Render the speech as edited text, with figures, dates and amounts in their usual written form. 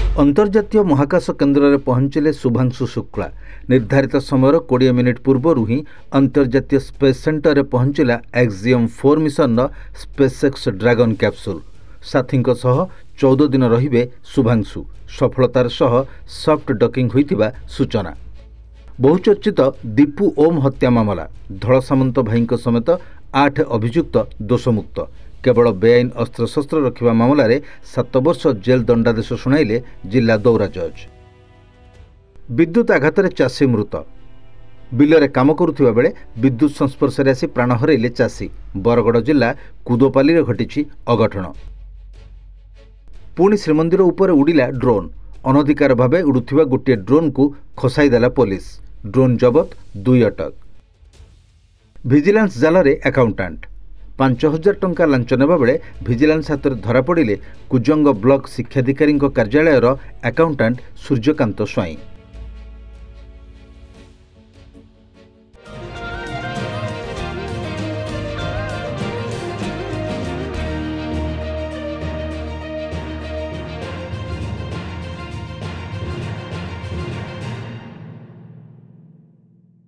अंतर्जातीय महाकाश केन्द्र में पहुंचले शुभांशु शुक्ला। निर्धारित समय 20 मिनिट पूर्व ही अंतर्जातीय स्पेस सेंटर में पहुंचला axiom 4 mission SpaceX dragon capsule. साथी 14 दिन रहिबे शुभांशु। सफलतार सह सॉफ्ट डकिंग होइतिबा सूचना। बहुचर्चित दीपू ओम हत्या मामला धड़ सामंत भाई समेत 8 अभियुक्त दोषमुक्त। केवल बेआईन अस्त्रशस्त्र रखिबा मामला रे 7 वर्ष जेल दंडादेश शुणाइले जिला दौरा जज। विद्युत आघात चाषी मृत। बिलरे काम करुवा बेले विद्युत संस्पर्श आसी प्राण हरैले चाषी। बरगड़ जिला कुदोपाली रे घटिछि अघटन। पुणी श्रीमंदिर उपर उड़िला ड्रोन। अनधिकार भावे उड़ुथिबा गोटे ड्रोन को खसाईदेला पुलिस। ड्रोन जबत 2 अटक। विजिलेंस जाल रे अकाउंटेंट 5,000 टंका लांच नेबा बेले विजिलेंस हाथ में धरा पड़े कुजंग ब्लॉक शिक्षाधिकारी कार्यालयर अकाउंटेंट सूर्यकांत स्वाई।